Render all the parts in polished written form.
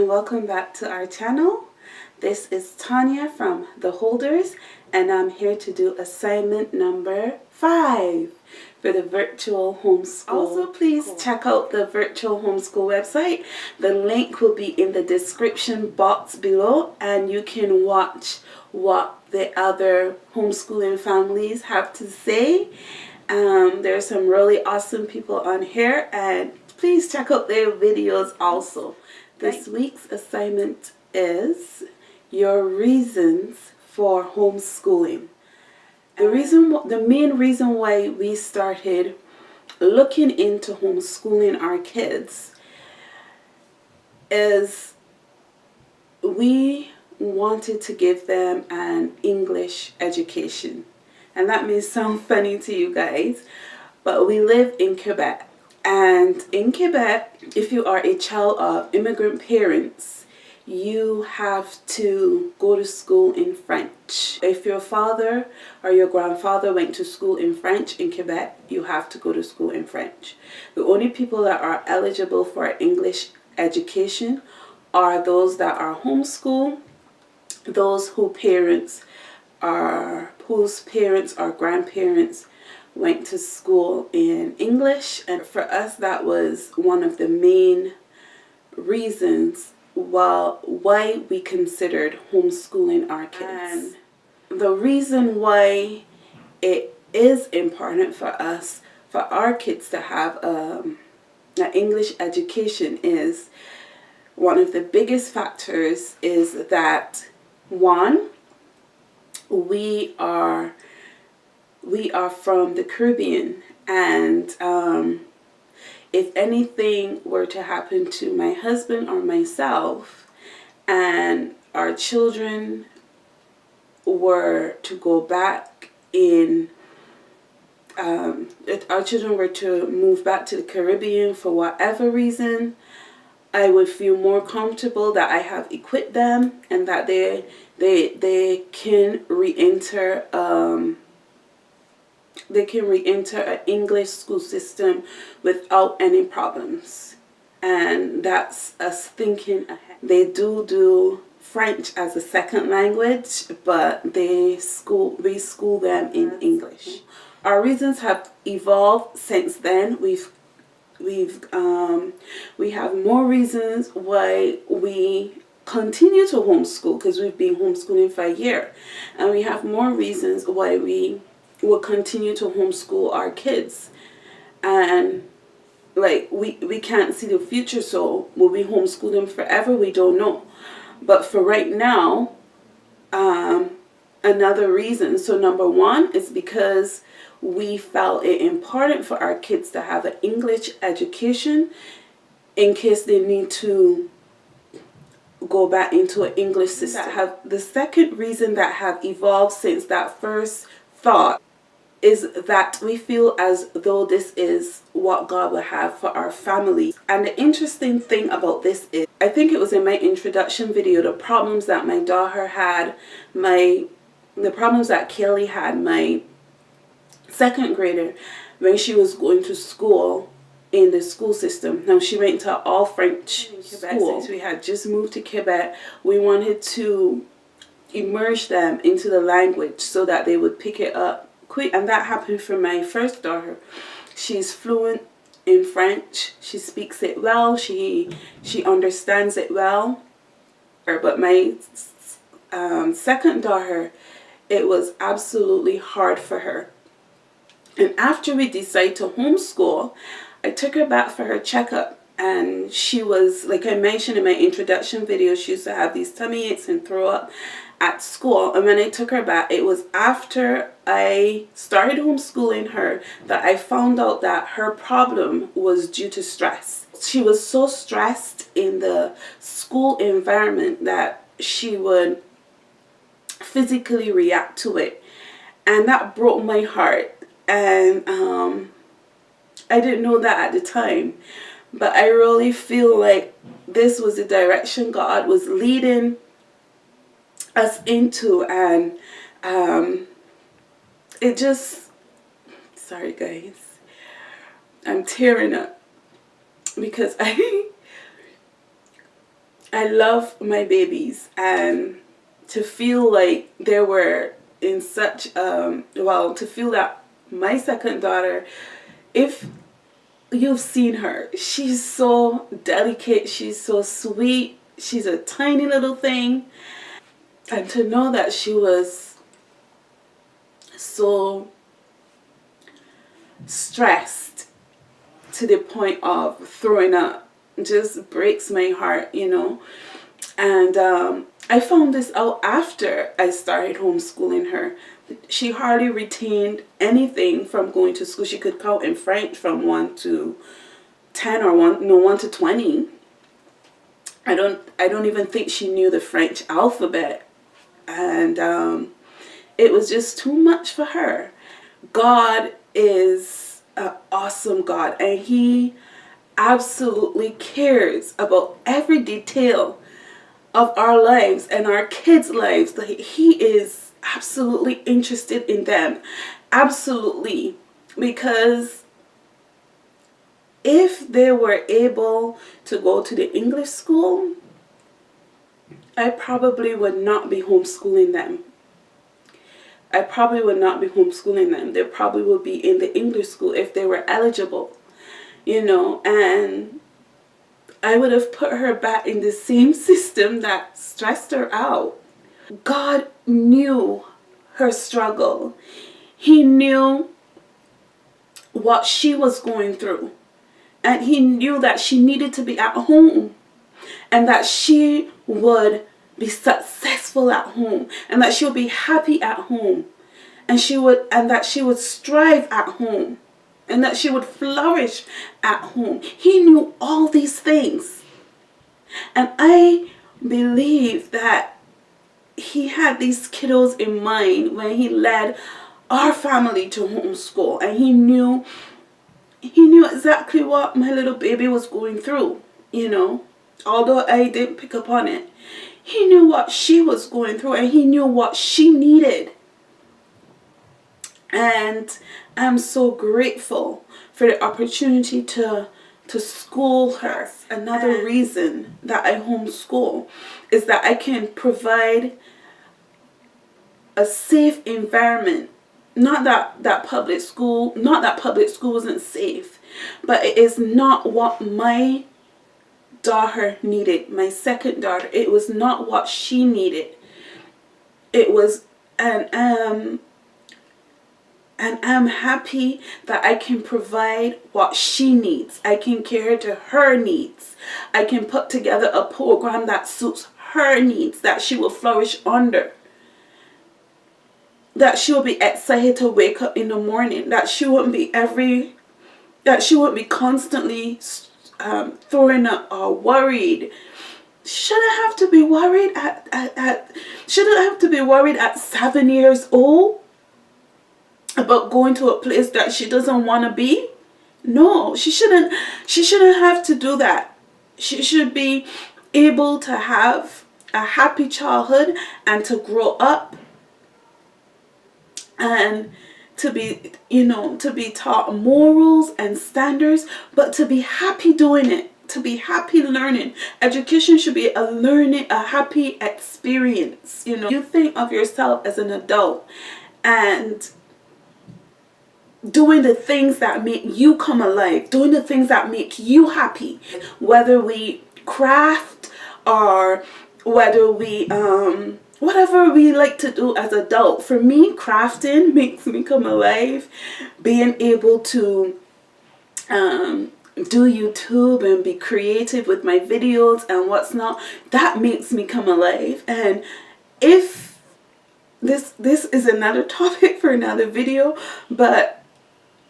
and welcome back to our channel. This is Tanya from The Holders, and I'm here to do assignment number 5 for the virtual homeschool. Also, please check out the virtual homeschool website. The link will be in the description box below, and you can watch what the other homeschooling families have to say. There's some really awesome people on here, and please check out their videos also. This week's assignment is your reasons for homeschooling. The main reason why we started looking into homeschooling our kids is we wanted to give them an English education. And that may sound funny to you guys, but we live in Quebec. And in Quebec, if you are a child of immigrant parents, you have to go to school in French. If your father or your grandfather went to school in French in Quebec, you have to go to school in French. The only people that are eligible for English education are those that are homeschooled, those whose parents or grandparents went to school in English. And for us, that was one of the main reasons why we considered homeschooling our kids. And the reason why it is important for us, for our kids to have an English education, is one of the biggest factors is that, one, we are from the Caribbean, and if anything were to happen to my husband or myself, and our children were to go back if our children were to move back to the Caribbean for whatever reason, I would feel more comfortable that I have equipped them and that they can re-enter an English school system without any problems. And that's us thinking ahead. They do French as a second language, but we school them in English. Our reasons have evolved since then. We have more reasons why we continue to homeschool, because we've been homeschooling for a year, and we have more reasons why we will continue to homeschool our kids. And like we can't see the future, so will we homeschool them forever? We don't know. But for right now, another reason, so number one is because we felt it important for our kids to have an English education in case they need to go back into an English system. The second reason that have evolved since that first thought is that we feel as though this is what God will have for our family. And the interesting thing about this is, I think it was in my introduction video, the problems that my daughter had, the problems that Kelly had, my second grader, when she was going to school in the school system. Now, she went to all French school. Since we had just moved to Quebec, we wanted to immerse them into the language so that they would pick it up quick. And that happened for my first daughter. She's fluent in French. She speaks it well. She understands it well. But my second daughter, it was absolutely hard for her. And after we decided to homeschool, I took her back for her checkup. And she was, like I mentioned in my introduction video, she used to have these tummy aches and throw up at school. And when I took her back, it was after I started homeschooling her that I found out that her problem was due to stress. She was so stressed in the school environment that she would physically react to it. And that broke my heart. And I didn't know that at the time. But I really feel like this was the direction God was leading us into. And it just, sorry guys, I'm tearing up because I love my babies, and to feel like they were in such to feel that my second daughter, if you've seen her, she's so delicate, she's so sweet, she's a tiny little thing, and to know that she was so stressed to the point of throwing up just breaks my heart, you know. And I found this out after I started homeschooling her. She hardly retained anything from going to school. She could count in French from 1 to 10 or 1 to 20. I don't even think she knew the French alphabet. And it was just too much for her. God is an awesome God, and He absolutely cares about every detail of our lives and our kids' lives. Like, He is absolutely interested in them. Absolutely. Because if they were able to go to the English school, I probably would not be homeschooling them. I probably would not be homeschooling them. They probably would be in the English school if they were eligible, you know, and I would have put her back in the same system that stressed her out. God knew her struggle. He knew what she was going through. And He knew that she needed to be at home, and that she would be successful at home, and that she would be happy at home, and that she would strive at home, and that she would flourish at home. He knew all these things. And I believe that He had these kiddos in mind when He led our family to homeschool, and He knew exactly what my little baby was going through, you know. Although I didn't pick up on it, He knew what she was going through, and He knew what she needed. And I'm so grateful for the opportunity to school her. Another reason that I homeschool is that I can provide a safe environment. Not that public school wasn't safe, but it is not what my daughter needed. My second daughter, it was not what she needed. It was, and I'm happy that I can provide what she needs. I can cater to her needs. I can put together a program that suits her needs, that she will flourish under. That she will be excited to wake up in the morning. That she won't be constantly throwing up or worried. Shouldn't have to be worried at 7 years old about going to a place that she doesn't want to be. No, she shouldn't have to do that. She should be able to have a happy childhood and to grow up and to be taught morals and standards, but to be happy doing it, to be happy learning. Education should be a happy experience. You know, you think of yourself as an adult and doing the things that make you come alive, doing the things that make you happy, whether we craft or whether we whatever we like to do as adults. For me, crafting makes me come alive. Being able to do YouTube and be creative with my videos and what's not, that makes me come alive. And if this is another topic for another video, but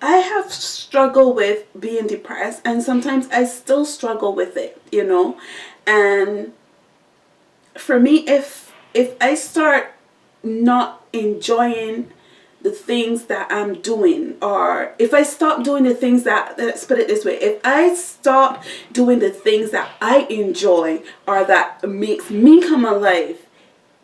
I have struggled with being depressed, and sometimes I still struggle with it, you know. And for me, if I start not enjoying the things that I'm doing, or if I stop doing the things let's put it this way, if I stop doing the things that I enjoy or that makes me come alive,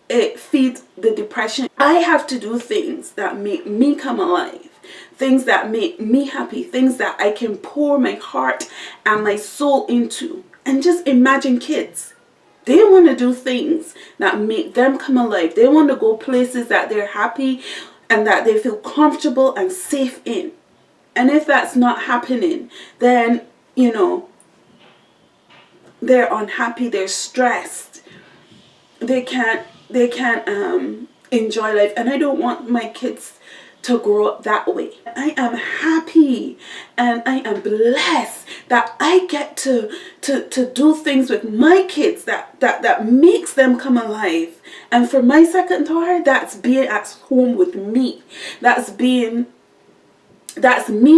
it feeds the depression. I have to do things that make me come alive, things that make me happy, things that I can pour my heart and my soul into. And just imagine kids. They want to do things that make them come alive. They want to go places that they're happy and that they feel comfortable and safe in. And if that's not happening, then, you know, they're unhappy, they're stressed. They can't enjoy life. And I don't want my kids to grow up that way. I am happy and I am blessed that I get to do things with my kids that makes them come alive. And for my second daughter, that's being at home with me. That's me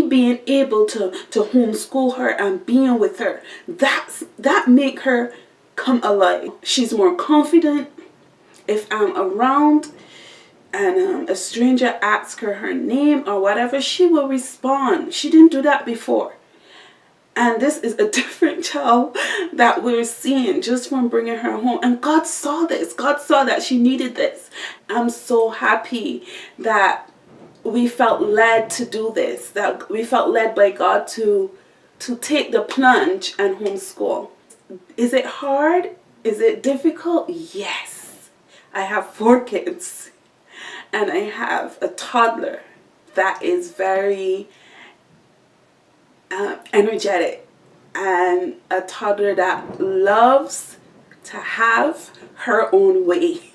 being able to homeschool her and being with her. That make her come alive. She's more confident. If I'm around and a stranger asks her name or whatever, she will respond. She didn't do that before. And this is a different child that we're seeing just from bringing her home. And God saw this. God saw that she needed this. I'm so happy that we felt led to do this, that we felt led by God to take the plunge and homeschool. Is it hard? Is it difficult? Yes. I have 4 kids. And I have a toddler that is very energetic, and a toddler that loves to have her own way.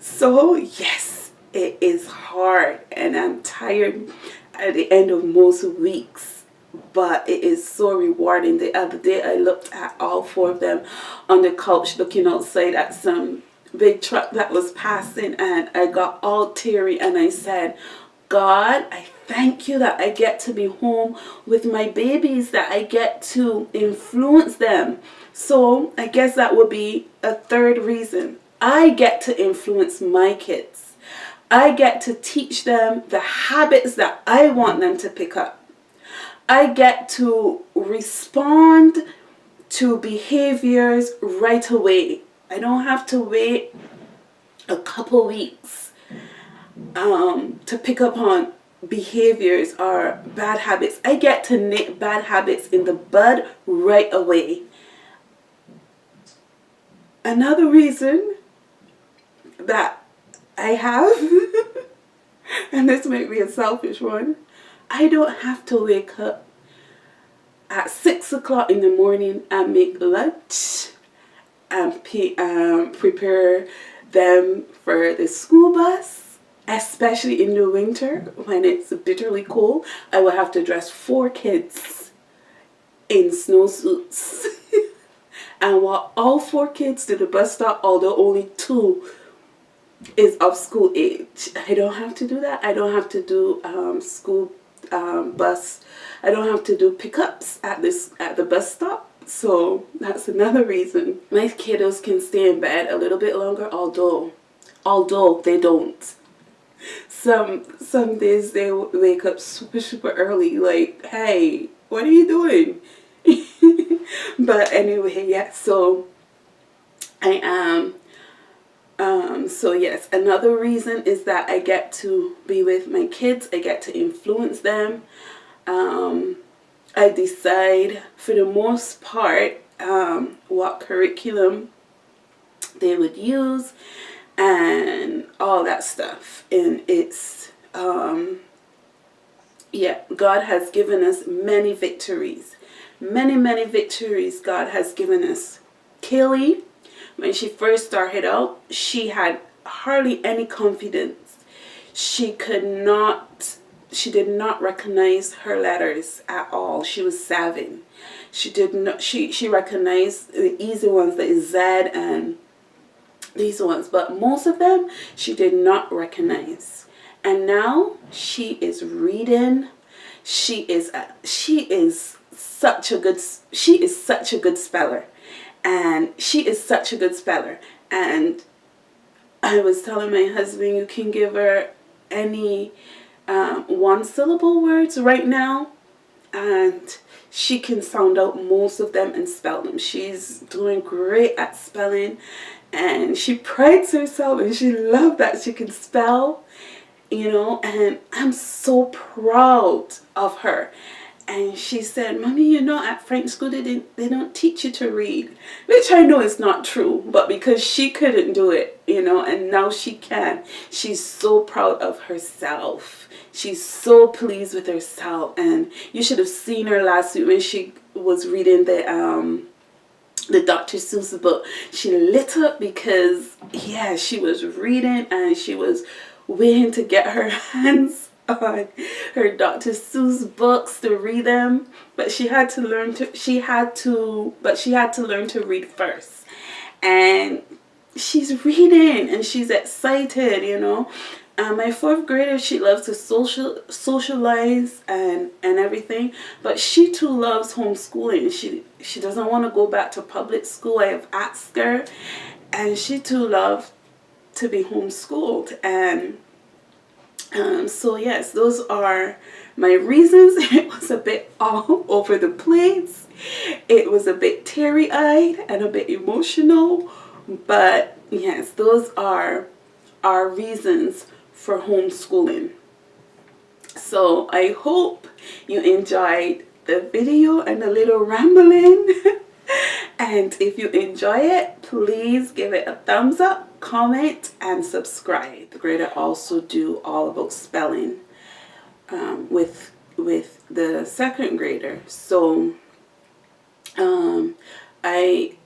So yes, it is hard, and I'm tired at the end of most weeks, but it is so rewarding. The other day I looked at all 4 of them on the couch looking outside at some big truck that was passing, and I got all teary and I said, God, I thank you that I get to be home with my babies, that I get to influence them. So I guess that would be a third reason. I get to influence my kids. I get to teach them the habits that I want them to pick up. I get to respond to behaviors right away. I don't have to wait a couple weeks to pick up on behaviors or bad habits. I get to nip bad habits in the bud right away. Another reason that I have, and this might be a selfish one, I don't have to wake up at 6 o'clock in the morning and make lunch and prepare them for the school bus, especially in the winter when it's bitterly cold. I will have to dress 4 kids in snowsuits and walk all 4 kids to the bus stop, although only 2 is of school age. I don't have to do that. I don't have to do school bus. I don't have to do pickups at the bus stop. So that's another reason. My kiddos can stay in bed a little bit longer, although they don't. Some days they wake up super early, like, hey, what are you doing? But anyway, yeah, so I am so yes, another reason is that I get to be with my kids. I get to influence them. I decide for the most part what curriculum they would use and all that stuff. And it's yeah, God has given us many victories. Many victories God has given us. Kaylee, when she first started out, she had hardly any confidence. She did not recognize her letters at all. She was savvy. She recognized the easy ones, the Z and these ones, but most of them she did not recognize. And now she is reading. She is such a good speller. And she is such a good speller. And I was telling my husband, you can give her any 1-syllable words right now, and she can sound out most of them and spell them. She's doing great at spelling, and she prides herself, and she loves that she can spell, you know, and I'm so proud of her. And she said, Mommy, you know, at French school they don't teach you to read. Which I know is not true, but because she couldn't do it, you know, and now she can. She's so proud of herself. She's so pleased with herself. And you should have seen her last week when she was reading the Dr. Seuss book. She lit up because, yeah, she was reading and she was waiting to get her hands on her Dr. Seuss books to read them, but she had to learn to read first. And she's reading and she's excited, you know. My fourth grader, she loves to socialize and everything, but she too loves homeschooling. She doesn't want to go back to public school. I have asked her, and she too loves to be homeschooled. And so yes, those are my reasons. It was a bit all over the place. It was a bit teary-eyed and a bit emotional, but yes, those are our reasons for homeschooling. So I hope you enjoyed the video and a little rambling. And if you enjoy it, please give it a thumbs up, comment, and subscribe. The grader also do all about spelling with the second grader. So I